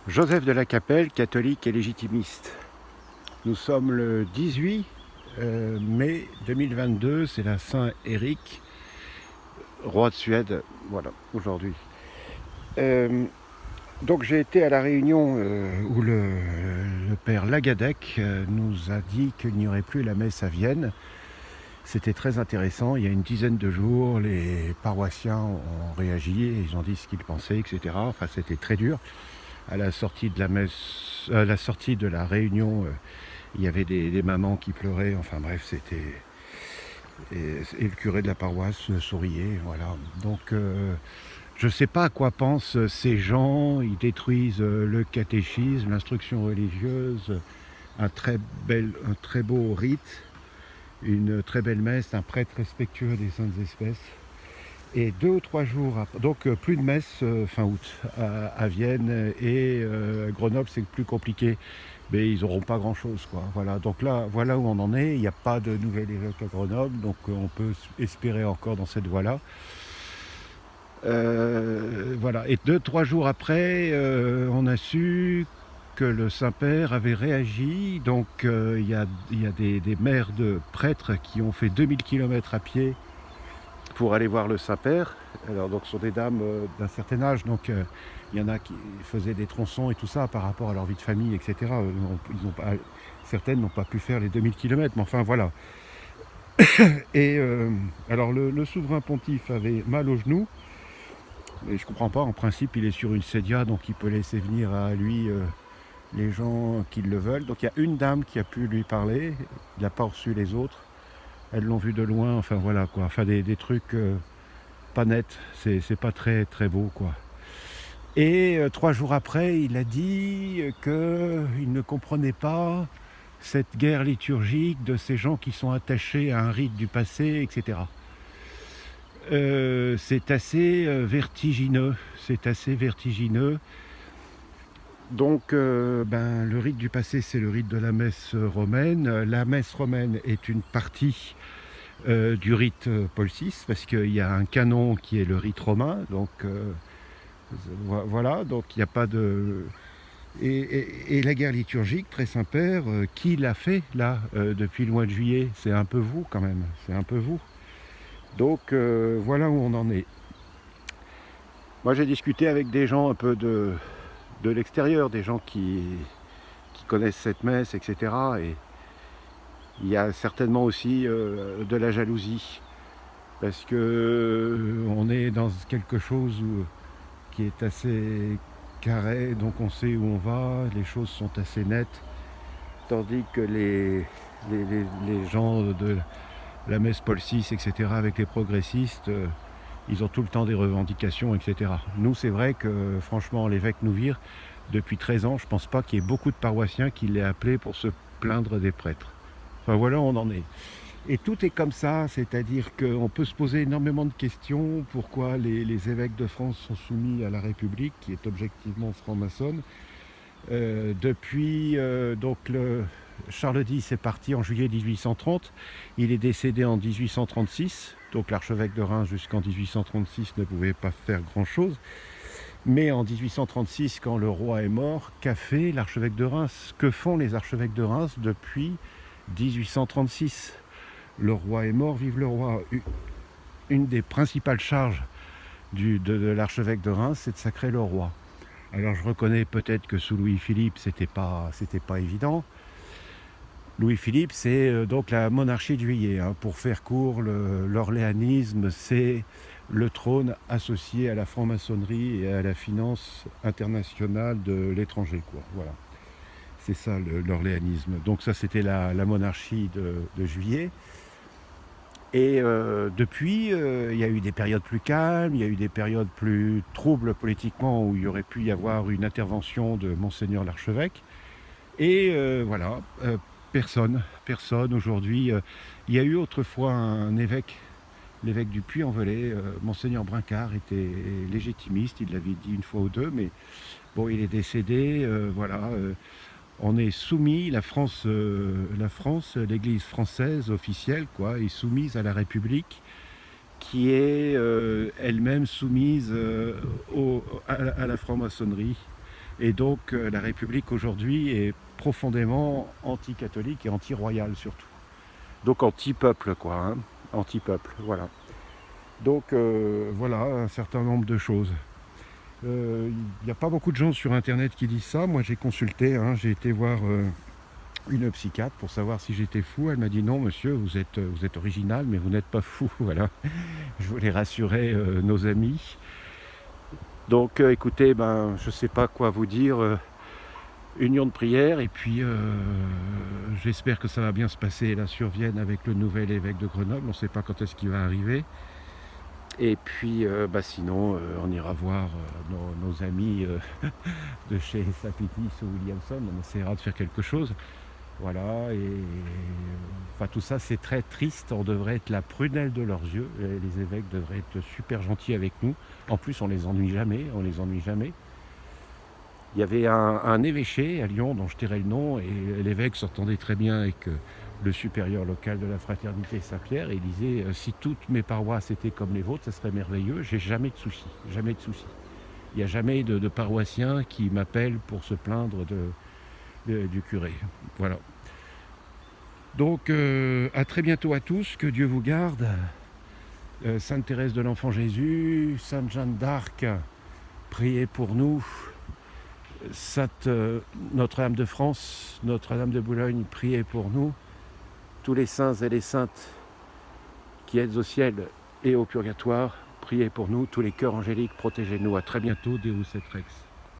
Joseph de la Capelle, catholique et légitimiste. Nous sommes le 18 mai 2022, c'est la Saint-Éric, roi de Suède, voilà, aujourd'hui. Donc j'ai été à la réunion où le père Lagadec nous a dit qu'il n'y aurait plus la messe à Vienne. C'était très intéressant, il y a une dizaine de jours, les paroissiens ont réagi, et ils ont dit ce qu'ils pensaient, etc. Enfin, c'était très dur. À la sortie de la messe, à la sortie de la réunion, il y avait des mamans qui pleuraient, enfin bref, c'était... Et le curé de la paroisse souriait, voilà. Donc je ne sais pas à quoi pensent ces gens, ils détruisent le catéchisme, l'instruction religieuse, un très beau rite, une très belle messe, un prêtre respectueux des saintes espèces. Et 2 ou 3 jours après, donc plus de messe fin août à Vienne, et Grenoble c'est plus compliqué, mais ils n'auront pas grand chose, quoi. Voilà, donc là voilà où on en est, il n'y a pas de nouvel évêque à Grenoble, donc on peut espérer encore dans cette voie-là. Voilà, et 2-3 jours après, on a su que le Saint-Père avait réagi, donc il y a des mères de prêtres qui ont fait 2000 km à pied pour aller voir le Saint-Père. Alors donc ce sont des dames d'un certain âge, donc il y en a qui faisaient des tronçons et tout ça par rapport à leur vie de famille, etc. Certaines n'ont pas pu faire les 2000 km, mais enfin voilà. Et alors le souverain pontife avait mal au genou, et je comprends pas, en principe il est sur une sédia, donc il peut laisser venir à lui les gens qui le veulent. Donc il y a une dame qui a pu lui parler, il n'a pas reçu les autres, elles l'ont vu de loin, enfin voilà quoi, enfin des trucs pas nets, c'est pas très très beau quoi. Et 3 jours après, il a dit qu'il ne comprenait pas cette guerre liturgique de ces gens qui sont attachés à un rite du passé, etc. C'est assez vertigineux, c'est assez vertigineux. Donc le rite du passé, c'est le rite de la messe romaine. La messe romaine est une partie du rite Paul VI, parce qu'il y a un canon qui est le rite romain, donc voilà, donc il n'y a pas de... Et la guerre liturgique, très Saint-Père, qui l'a fait là depuis le mois de juillet? C'est un peu vous quand même, c'est un peu vous. Donc voilà où on en est. Moi j'ai discuté avec des gens un peu de l'extérieur, des gens qui connaissent cette messe, etc. Et il y a certainement aussi de la jalousie, parce que on est dans quelque chose qui est assez carré, donc on sait où on va, les choses sont assez nettes, tandis que les gens de la messe Paul VI, etc., avec les progressistes, ils ont tout le temps des revendications, etc. Nous, c'est vrai que franchement, l'évêque nous vire depuis 13 ans, je pense pas qu'il y ait beaucoup de paroissiens qui l'aient appelé pour se plaindre des prêtres. Enfin voilà où on en est. Et tout est comme ça, c'est-à-dire qu'on peut se poser énormément de questions. Pourquoi les évêques de France sont soumis à la République, qui est objectivement franc-maçonne. Depuis, Charles X est parti en juillet 1830, il est décédé en 1836, donc l'archevêque de Reims jusqu'en 1836 ne pouvait pas faire grand-chose. Mais en 1836, quand le roi est mort, qu'a fait l'archevêque de Reims? Que font les archevêques de Reims depuis 1836? Le roi est mort, vive le roi. Une des principales charges de l'archevêque de Reims, c'est de sacrer le roi. Alors je reconnais peut-être que sous Louis-Philippe, c'était pas évident. Louis-Philippe, c'est donc la monarchie de Juillet. Hein. Pour faire court, l'orléanisme, c'est le trône associé à la franc-maçonnerie et à la finance internationale de l'étranger, quoi. Voilà. C'est ça l'orléanisme. Donc ça, c'était la monarchie de Juillet. Et depuis, il y a eu des périodes plus calmes, il y a eu des périodes plus troubles politiquement, où il y aurait pu y avoir une intervention de Monseigneur l'archevêque. Et voilà, personne aujourd'hui. Il y a eu autrefois un évêque, l'évêque du Puy-en-Velay, Monseigneur Brincard, était légitimiste, il l'avait dit une fois ou deux, mais bon, il est décédé, voilà. On est soumis, la France, l'Église française officielle, quoi, est soumise à la République, qui est elle-même soumise à la franc-maçonnerie. Et donc la République aujourd'hui est profondément anti-catholique et anti-royale surtout. Donc anti-peuple quoi, hein, anti-peuple, voilà. Donc voilà un certain nombre de choses. Il n'y a pas beaucoup de gens sur internet qui disent ça. Moi j'ai consulté, hein, j'ai été voir une psychiatre pour savoir si j'étais fou. Elle m'a dit non monsieur, vous êtes original mais vous n'êtes pas fou. Voilà. Je voulais rassurer nos amis. Donc écoutez, je ne sais pas quoi vous dire. Union de prière et puis j'espère que ça va bien se passer là sur Vienne avec le nouvel évêque de Grenoble. On ne sait pas quand est-ce qu'il va arriver. Et puis sinon on ira voir nos amis de chez Sapitis ou Williamson. On essaiera de faire quelque chose. Voilà, et enfin tout ça c'est très triste, on devrait être la prunelle de leurs yeux, les évêques devraient être super gentils avec nous, en plus on les ennuie jamais. Il y avait un évêché à Lyon dont je tairai le nom, et l'évêque s'entendait très bien avec le supérieur local de la fraternité Saint-Pierre, et il disait si toutes mes paroisses étaient comme les vôtres, ça serait merveilleux, j'ai jamais de soucis, jamais de soucis. Il n'y a jamais de paroissiens qui m'appellent pour se plaindre du curé. Voilà. Donc à très bientôt à tous, que Dieu vous garde. Sainte Thérèse de l'Enfant Jésus, Sainte Jeanne d'Arc, priez pour nous. Sainte Notre-Dame de France, Notre-Dame de Boulogne, priez pour nous. Tous les saints et les saintes qui êtes au ciel et au purgatoire, priez pour nous. Tous les cœurs angéliques, protégez-nous. À très bientôt, Deus et Rex.